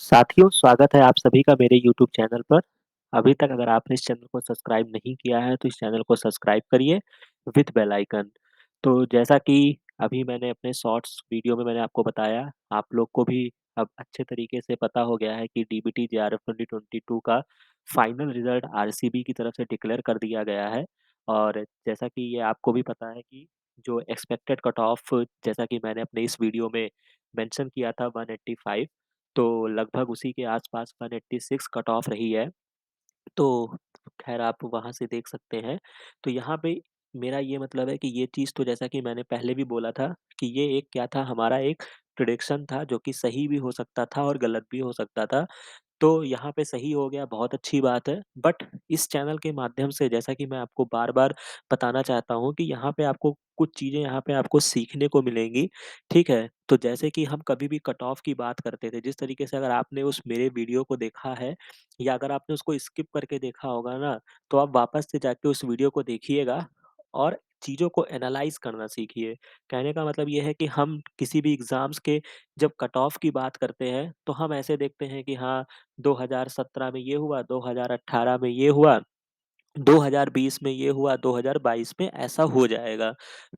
साथियों, स्वागत है आप सभी का मेरे यूट्यूब चैनल पर। अभी तक अगर आपने इस चैनल को सब्सक्राइब नहीं किया है, तो इस चैनल को सब्सक्राइब करिए विथ बेल आइकन। तो जैसा कि अभी मैंने अपने शॉर्ट्स वीडियो में मैंने आपको बताया, आप लोग को भी अब अच्छे तरीके से पता हो गया है कि डीबीटी जेआरएफ 2022 का फाइनल रिजल्ट आरसीबी की तरफ से डिक्लेयर कर दिया गया है। और जैसा कि ये आपको भी पता है कि जो एक्सपेक्टेड कट ऑफ, जैसा कि मैंने अपने इस वीडियो में मेंशन किया था 185, तो लगभग उसी के आस-पास 186 कट ऑफ रही है। तो ख़ैर आप वहाँ से देख सकते हैं। तो यहाँ पे मेरा ये मतलब है कि ये चीज़ तो जैसा कि मैंने पहले भी बोला था कि ये एक क्या था, हमारा एक प्रेडिक्शन था जो कि सही भी हो सकता था और गलत भी हो सकता था। तो यहाँ पे सही हो गया, बहुत अच्छी बात है। बट इस चैनल के माध्यम से जैसा कि मैं आपको बार-बार बताना चाहता हूँ कि यहाँ पे आपको कुछ चीज़ें यहाँ पे आपको सीखने को मिलेंगी, ठीक है? तो जैसे कि हम कभी भी कट ऑफ की बात करते थे, जिस तरीके से अगर आपने उस मेरे वीडियो को देखा है या अगर आपने उसको स्किप करके देखा होगा ना, तो आप वापस से जाके उस वीडियो को देखिएगा और चीज़ों को एनालाइज़ करना सीखिए। कहने का मतलब ये है कि हम किसी भी एग्ज़ाम्स के जब कट ऑफ की बात करते हैं, तो हम ऐसे देखते हैं कि हाँ, 2017 में ये हुआ, 2018 में ये हुआ, 2020 में ये हुआ, 2022 में ऐसा हो जाएगा।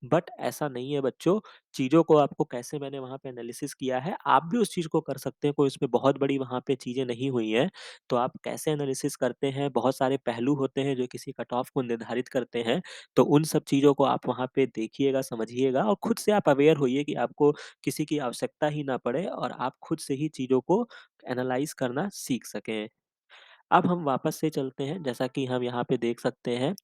बट ऐसा नहीं है बच्चों, चीज़ों को आपको कैसे मैंने वहाँ पे एनालिसिस किया है, आप भी उस चीज़ को कर सकते हैं, कोई उसमें बहुत बड़ी वहाँ पे चीज़ें नहीं हुई हैं। तो आप कैसे एनालिसिस करते हैं, बहुत सारे पहलू होते हैं जो किसी कट ऑफ को निर्धारित करते हैं, तो उन सब चीज़ों को आप वहाँ पे देखिएगा, समझिएगा और खुद से आप अवेयर होइए कि आपको किसी की आवश्यकता ही ना पड़े और आप खुद से ही चीज़ों को एनालाइज़ करना सीख सकें। अब हम वापस से चलते हैं, जैसा कि हम यहाँ पे देख सकते हैं,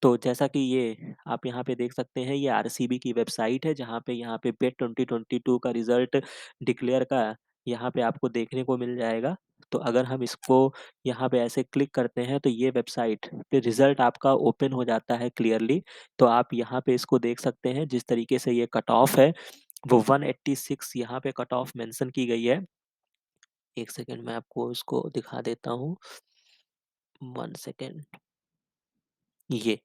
तो जैसा कि ये आप यहाँ पे देख सकते हैं, ये आरसीबी की वेबसाइट है, जहाँ पे यहाँ पे बेट 2022 का रिज़ल्ट डिक्लेयर का यहाँ पे आपको देखने को मिल जाएगा। तो अगर हम इसको यहाँ पे ऐसे क्लिक करते हैं, तो ये वेबसाइट पे रिज़ल्ट आपका ओपन हो जाता है क्लियरली। तो आप यहाँ पे इसको देख सकते हैं, जिस तरीके से ये कट ऑफ है, वो 186 यहाँ पे कट ऑफ मेंशन की गई है। 1 सेकंड मैं आपको इसको दिखा देता हूँ। 1 सेकंड। ये,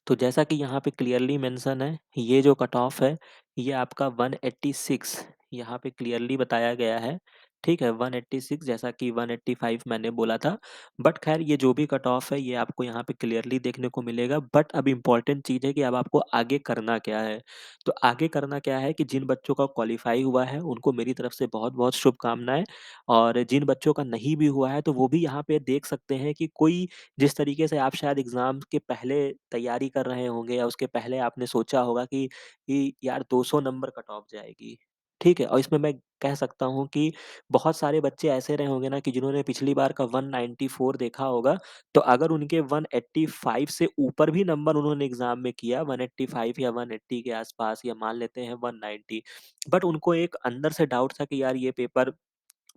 तो जैसा कि यहाँ पे क्लियरली मेंशन है, ये जो कट ऑफ है, ये आपका 186 यहाँ पे क्लियरली बताया गया है, ठीक है? 186 जैसा कि 185 मैंने बोला था। बट ख़ैर ये जो भी कट ऑफ है, ये आपको यहाँ पे क्लियरली देखने को मिलेगा। बट अब इम्पोर्टेंट चीज़ है कि अब आपको आगे करना क्या है? तो आगे करना क्या है कि जिन बच्चों का क्वालीफाई हुआ है, उनको मेरी तरफ से बहुत-बहुत शुभकामनाएँ और जिन बच्चों का नहीं भी हुआ है, तो वो भी यहाँ पे देख सकते हैं कि कोई जिस तरीके से आप शायद एग्ज़ाम के पहले तैयारी कर रहे होंगे या उसके पहले आपने सोचा होगा कि यार 200 नंबर कट ऑफ जाएगी, ठीक है? और इसमें मैं कह सकता हूँ कि बहुत सारे बच्चे ऐसे रहे होंगे ना कि जिन्होंने पिछली बार का 194 देखा होगा, तो अगर उनके 185 से ऊपर भी नंबर उन्होंने एग्ज़ाम में किया, 185 या 180 के आस-पास या मान लेते हैं 190, बट उनको एक अंदर से डाउट था कि यार ये पेपर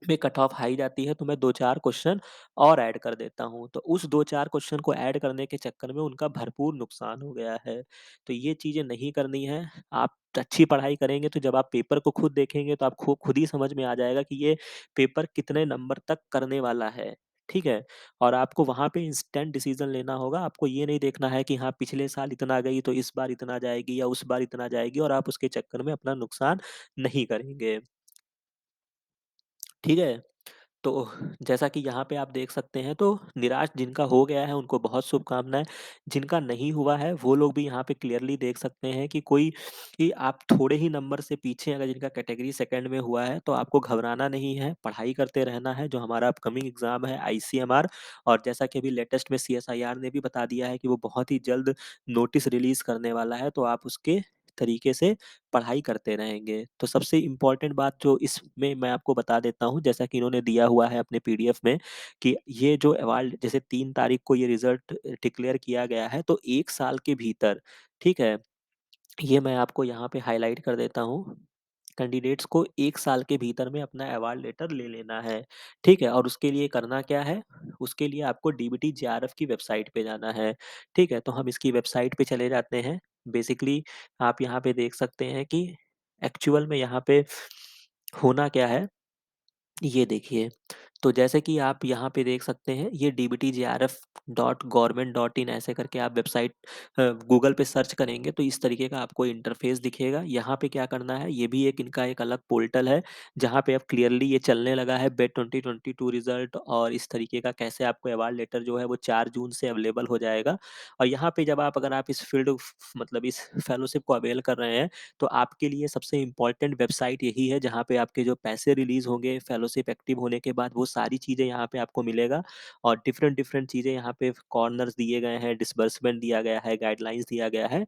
में कट ऑफ हाई जाती है, तो मैं 2-4 क्वेश्चन और ऐड कर देता हूँ। तो उस 2-4 क्वेश्चन को ऐड करने के चक्कर में उनका भरपूर नुकसान हो गया है। तो ये चीज़ें नहीं करनी है। आप अच्छी पढ़ाई करेंगे तो जब आप पेपर को खुद देखेंगे तो आपको खुद ही समझ में आ जाएगा कि ये पेपर कितने नंबर तक करने वाला है। ठीक है? और आपको वहाँ पे इंस्टेंट डिसीज़न लेना होगा। आपको ये नहीं देखना है कि हाँ, पिछले साल इतना गई तो इस बार इतना जाएगी या उस बार इतना जाएगी और आप उसके चक्कर में अपना नुकसान नहीं करेंगे। ठीक है? तो जैसा कि यहाँ पे आप देख सकते हैं, तो निराश जिनका हो गया है उनको बहुत शुभकामनाएँ। जिनका नहीं हुआ है वो लोग भी यहाँ पे क्लियरली देख सकते हैं कि आप थोड़े ही नंबर से पीछे हैं, अगर जिनका कैटेगरी सेकंड में हुआ है तो आपको घबराना नहीं है, पढ़ाई करते रहना है। जो हमारा अपकमिंग एग्ज़ाम है आईसीएमआर, और जैसा कि अभी लेटेस्ट में सीएसआईआर ने भी बता दिया है कि वो बहुत ही जल्द नोटिस रिलीज़ करने वाला है, तो आप उसके तरीके से पढ़ाई करते रहेंगे। तो सबसे इम्पोर्टेंट बात जो इसमें मैं आपको बता देता हूँ, जैसा कि इन्होंने दिया हुआ है अपने पीडीएफ में, कि ये जो अवार्ड जैसे 3 तारीख को ये रिज़ल्ट डिक्लेयर किया गया है, तो 1 साल के भीतर, ठीक है? ये मैं आपको यहाँ पे हाइलाइट कर देता हूँ। कैंडिडेट्स को 1 साल के भीतर में अपना अवार्ड लेटर ले लेना है, ठीक है? और उसके लिए करना क्या है? उसके लिए आपको डीबीटी जेआरएफ की वेबसाइट पे जाना है, ठीक है? तो हम इसकी वेबसाइट पे चले जाते हैं। बेसिकली आप यहाँ पे देख सकते हैं कि एक्चुअल में यहाँ पे होना क्या है, ये देखिए। तो जैसे कि आप यहाँ पे देख सकते हैं, ये dbtjrf.government.in ऐसे करके आप वेबसाइट गूगल पे सर्च करेंगे तो इस तरीके का आपको इंटरफेस दिखेगा। यहाँ पे क्या करना है, ये भी एक इनका एक अलग पोर्टल है जहाँ पे अब क्लियरली ये चलने लगा है बेट 2022 रिजल्ट, और इस तरीके का कैसे आपको अवार्ड लेटर जो है वो 4 जून से अवेलेबल हो जाएगा। और यहाँ पे जब आप अगर आप इस फील्ड मतलब इस फेलोशिप को अवेल कर रहे हैं, तो आपके लिए सबसे इम्पोर्टेंट वेबसाइट यही है जहाँ पे आपके जो पैसे रिलीज होंगे फेलोशिप एक्टिव होने के बाद, वो सारी चीज़ें यहाँ पे आपको मिलेगा। और डिफरेंट डिफरेंट चीज़ें यहाँ पे कॉर्नर्स दिए गए हैं, डिसबर्समेंट दिया गया है, गाइडलाइंस दिया गया है।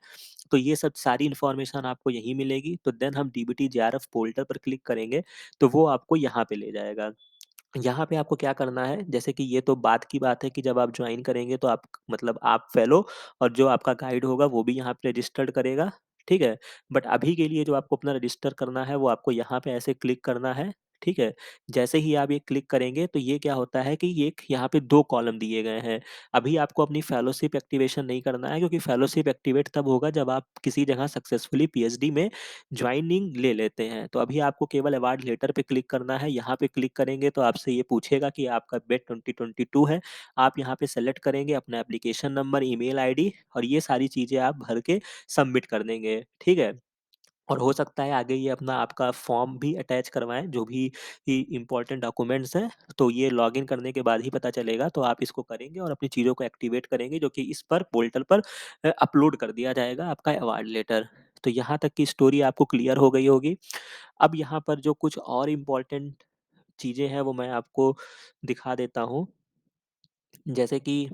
तो ये सब सारी इन्फॉर्मेशन आपको यहीं मिलेगी। तो देन हम डीबीटी जेआरएफ पोर्टल पर क्लिक करेंगे तो वो आपको यहाँ पे ले जाएगा। यहाँ पे आपको क्या करना है, जैसे कि ये तो बात की बात है कि जब आप ज्वाइन करेंगे तो आप मतलब आप फेलो और जो आपका गाइड होगा वो भी यहाँ पे रजिस्टर्ड करेगा, ठीक है। बट अभी के लिए जो आपको अपना रजिस्टर करना है वो आपको यहाँ पे ऐसे क्लिक करना है, ठीक है। जैसे ही आप ये क्लिक करेंगे तो ये क्या होता है कि ये एक यहाँ पे 2 कॉलम दिए गए हैं। अभी आपको अपनी फेलोशिप एक्टिवेशन नहीं करना है, क्योंकि फेलोशिप एक्टिवेट तब होगा जब आप किसी जगह सक्सेसफुली पीएचडी में ज्वाइनिंग ले लेते हैं। तो अभी आपको केवल अवार्ड लेटर पे क्लिक करना है। यहाँ पे क्लिक करेंगे तो आपसे ये पूछेगा कि आपका बेट 2022 है। आप यहाँ पे सेलेक्ट करेंगे अपना एप्लीकेशन नंबर, ईमेल आईडी, और ये सारी चीज़ें आप भर के सबमिट कर देंगे, ठीक है। और हो सकता है आगे ये अपना आपका फॉर्म भी अटैच करवाएँ, जो भी इम्पोर्टेंट डॉक्यूमेंट्स हैं, तो ये लॉगिन करने के बाद ही पता चलेगा। तो आप इसको करेंगे और अपनी चीज़ों को एक्टिवेट करेंगे, जो कि इस पर पोर्टल पर अपलोड कर दिया जाएगा आपका अवार्ड लेटर। तो यहाँ तक की स्टोरी आपको क्लियर हो गई होगी। अब यहाँ पर जो कुछ और इम्पोर्टेंट चीज़ें हैं वो मैं आपको दिखा देता हूँ। जैसे कि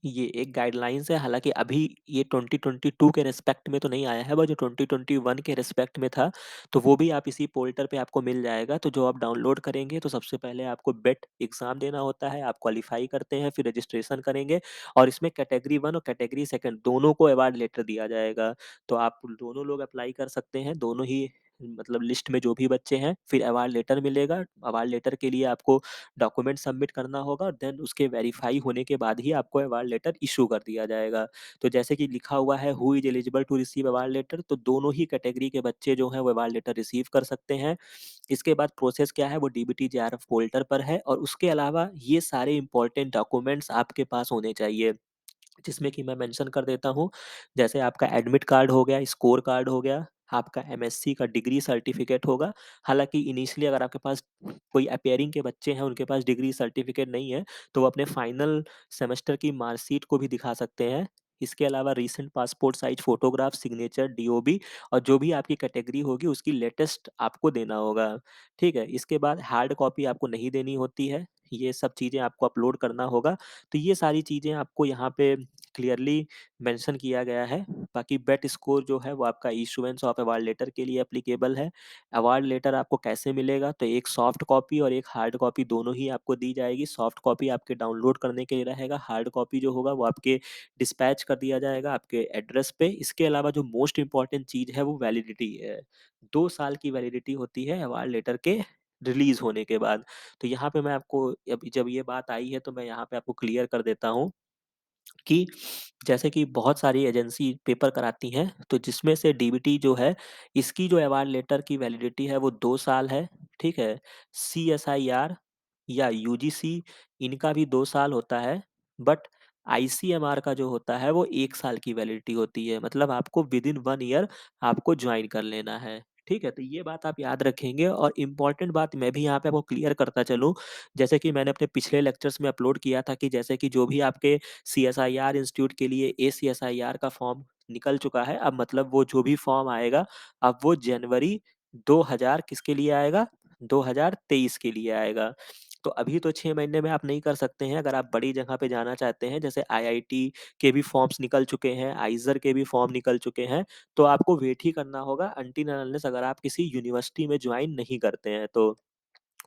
ये एक गाइडलाइंस है, हालाँकि अभी ये 2022 के रिस्पेक्ट में तो नहीं आया है, बट जो 2021 के रिस्पेक्ट में था, तो वो भी आप इसी पोर्टल पे आपको मिल जाएगा। तो जो आप डाउनलोड करेंगे तो सबसे पहले आपको बेट एग्ज़ाम देना होता है, आप क्वालीफाई करते हैं, फिर रजिस्ट्रेशन करेंगे और इसमें कैटेगरी 1 और कैटेगरी 2 दोनों को अवार्ड लेटर दिया जाएगा। तो आप दोनों लोग अप्लाई कर सकते हैं, दोनों ही मतलब लिस्ट में जो भी बच्चे हैं, फिर अवार्ड लेटर मिलेगा। अवार्ड लेटर के लिए आपको डॉक्यूमेंट सबमिट करना होगा और देन उसके वेरीफाई होने के बाद ही आपको अवार्ड लेटर इशू कर दिया जाएगा। तो जैसे कि लिखा हुआ है who is eligible to receive award letter, तो दोनों ही कैटेगरी के बच्चे जो हैं वो अवार्ड लेटर रिसीव कर सकते हैं। इसके बाद प्रोसेस क्या है, वो डीबीटी जेआरएफ पोर्टल पर है, और उसके अलावा ये सारे इंपॉर्टेंट डॉक्यूमेंट्स आपके पास होने चाहिए, जिसमें कि मैं मेंशन कर देता हूँ। जैसे आपका एडमिट कार्ड हो गया, स्कोर कार्ड हो गया, आपका एमएससी का डिग्री सर्टिफिकेट होगा। हालाँकि इनिशियली अगर आपके पास कोई अपीयरिंग के बच्चे हैं, उनके पास डिग्री सर्टिफिकेट नहीं है, तो वो अपने फाइनल सेमेस्टर की मार्कशीट को भी दिखा सकते हैं। इसके अलावा recent passport size photograph, signature, DOB और जो भी आपकी कैटेगरी होगी उसकी लेटेस्ट आपको देना होगा, ठीक है? इसके बाद हार्ड कॉपी आपको नहीं देनी होती है, ये सब चीज़ें आपको अपलोड करना होगा। तो ये सारी चीज़ें आपको यहाँ पे क्लियरली मेंशन किया गया है। बाकी बेट स्कोर जो है वो आपका इश्यूएंस ऑफ अवार्ड लेटर के लिए एप्लीकेबल है। अवार्ड लेटर आपको कैसे मिलेगा, तो एक सॉफ्ट कॉपी और एक हार्ड कॉपी दोनों ही आपको दी जाएगी। सॉफ्ट कॉपी आपके डाउनलोड करने के लिए रहेगा, हार्ड कॉपी जो होगा वो आपके डिस्पैच कर दिया जाएगा आपके एड्रेस पे। इसके अलावा जो मोस्ट इम्पोर्टेंट चीज़ है वो वैलिडिटी है। 2 साल की वैलिडिटी होती है अवार्ड लेटर के रिलीज़ होने के बाद। तो यहाँ पे मैं आपको अभी जब ये बात आई है तो मैं यहाँ पे आपको क्लियर कर देता हूँ कि जैसे कि बहुत सारी एजेंसी पेपर कराती हैं, तो जिसमें से डीबीटी जो है, इसकी जो अवार्ड लेटर की वैलिडिटी है वो 2 साल है, ठीक है? सीएसआईआर या यूजीसी इनका भी 2 साल होता है, बट आईसीएमआर का जो होता है वो 1 साल की वैलिडिटी होती है। मतलब आपको विदिन 1 ईयर आपको जॉइन कर लेना है, ठीक है? तो ये बात आप याद रखेंगे, और इम्पोर्टेंट बात मैं भी यहाँ पे आपको क्लियर करता चलूँ, जैसे कि मैंने अपने पिछले लेक्चर्स में अपलोड किया था कि जैसे कि जो भी आपके सीएसआईआर इंस्टीट्यूट के लिए एसीएसआईआर का फॉर्म निकल चुका है। अब मतलब वो जो भी फॉर्म आएगा, अब वो जनवरी 2000 किसके लिए आएगा? 2023 के लिए आएगा। तो अभी तो 6 महीने में आप नहीं कर सकते हैं, अगर आप बड़ी जगह पे जाना चाहते हैं, जैसे आईआईटी के भी फॉर्म्स निकल चुके हैं, आइज़र के भी फॉर्म निकल चुके हैं, तो आपको वेट ही करना होगा अनटिल एंड अनलेस अगर आप किसी यूनिवर्सिटी में जॉइन नहीं करते हैं तो।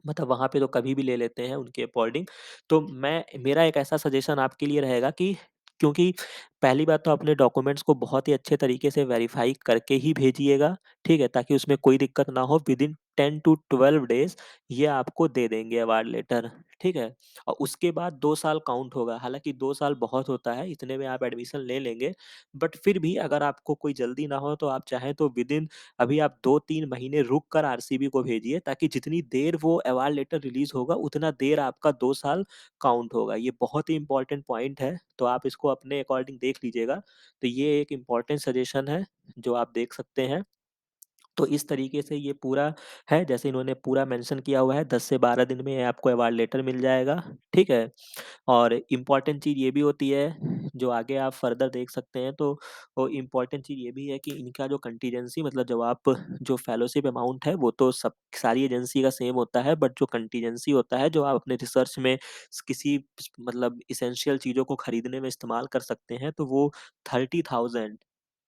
मतलब वहाँ पे तो कभी भी ले लेते हैं उनके अकॉर्डिंग। तो मैं मेरा एक ऐसा सजेशन आपके लिए रहेगा कि क्योंकि पहली बात तो अपने डॉक्यूमेंट्स को बहुत ही अच्छे तरीके से वेरीफ़ाई करके ही भेजिएगा, ठीक है? ताकि उसमें कोई दिक्कत ना हो। विदिन 10 टू 12 डेज़ ये आपको दे देंगे अवार्ड लेटर, ठीक है? और उसके बाद 2 साल काउंट होगा, हालाँकि 2 साल बहुत होता है, इतने में आप एडमिशन ले लेंगे, बट फिर भी अगर आपको कोई जल्दी ना हो, तो आप चाहें तो विदिन अभी आप 2-3 महीने रुक कर आरसीबी को भेजिए, ताकि जितनी देर वो अवार्ड लेटर रिलीज़ होगा, उतना देर आपका 2 साल काउंट होगा। ये बहुत ही इम्पोर्टेंट पॉइंट है, तो आप इसको अपने अकॉर्डिंग देख लीजिएगा। तो ये एक इम्पोर्टेंट सजेशन है, जो आप देख सकते हैं। तो इस तरीके से ये पूरा है, जैसे इन्होंने पूरा मेंशन किया हुआ है, 10 से 12 दिन में आपको अवार्ड लेटर मिल जाएगा, ठीक है? और इम्पोर्टेंट चीज़ ये भी होती है, जो आगे आप फर्दर देख सकते हैं, तो वो इम्पोर्टेंट चीज़ ये भी है कि इनका जो कंटीजेंसी, मतलब जब आप जो फेलोशिप अमाउंट है, वो तो सब सारी एजेंसी का सेम होता है, बट जो कंटीजेंसी होता है, जो आप अपने रिसर्च में किसी मतलब एसेंशियल चीज़ों को खरीदने में इस्तेमाल कर सकते हैं, तो वो 30,000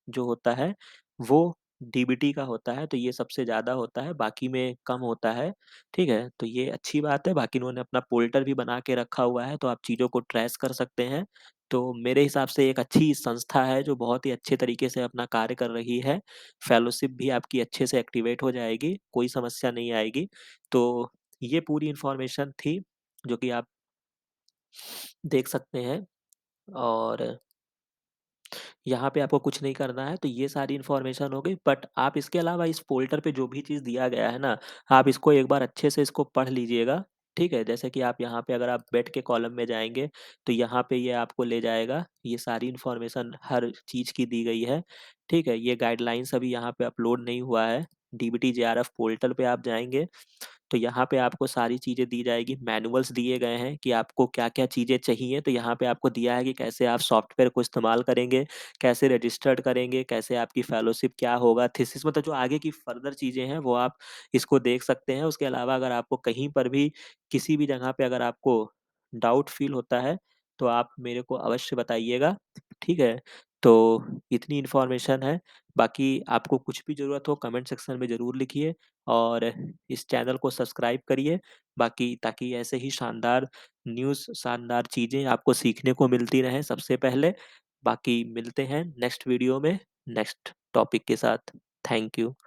जो होता है, वो डीबीटी का होता है, तो ये सबसे ज़्यादा होता है, बाकी में कम होता है, ठीक है? तो ये अच्छी बात है, बाकी इन्होंने अपना पोर्टल भी बना के रखा हुआ है, तो आप चीज़ों को ट्रेस कर सकते हैं। तो मेरे हिसाब से एक अच्छी संस्था है, जो बहुत ही अच्छे तरीके से अपना कार्य कर रही है। फेलोशिप भी आपकी अच्छे से एक्टिवेट हो जाएगी, कोई समस्या नहीं आएगी। तो ये पूरी इन्फॉर्मेशन थी, जो कि आप देख सकते हैं, और यहाँ पे आपको कुछ नहीं करना है, तो ये सारी इन्फॉर्मेशन हो गई, बट आप इसके अलावा इस फ़ोल्डर पे जो भी चीज़ दिया गया है ना, आप इसको एक बार अच्छे से इसको पढ़ लीजिएगा, ठीक है? जैसे कि आप यहाँ पे अगर आप बेड के कॉलम में जाएँगे, तो यहाँ पे ये आपको ले जाएगा, ये सारी इन्फॉर्मेशन हर चीज़ की दी गई है, ठीक है? ये गाइडलाइंस अभी यहाँ पे अपलोड नहीं हुआ है, डीबीटी जेआरएफ पोर्टल पे आप जाएँगे, तो यहाँ पे आपको सारी चीज़ें दी जाएगी, मैनुअल्स दिए गए हैं कि आपको क्या-क्या चीज़ें चाहिए, तो यहाँ पे आपको दिया है कि कैसे आप सॉफ्टवेयर को इस्तेमाल करेंगे, कैसे रजिस्टर्ड करेंगे, कैसे आपकी फेलोशिप क्या होगा, थीसिस मतलब जो आगे की फर्दर चीज़ें हैं, वो आप इसको देख सकते हैं। उसके अलावा अगर आपको कहीं पर भी, किसी भी जगह पे अगर आपको डाउट फ़ील होता है, तो आप मेरे को अवश्य बताइएगा, ठीक है? तो इतनी इन्फॉर्मेशन है, बाकी आपको कुछ भी ज़रूरत हो कमेंट सेक्शन में ज़रूर लिखिए, और इस चैनल को सब्सक्राइब करिए, बाकी ताकि ऐसे ही शानदार न्यूज़, शानदार चीज़ें आपको सीखने को मिलती रहें सबसे पहले। बाकी मिलते हैं नेक्स्ट वीडियो में, नेक्स्ट टॉपिक के साथ। Thank you.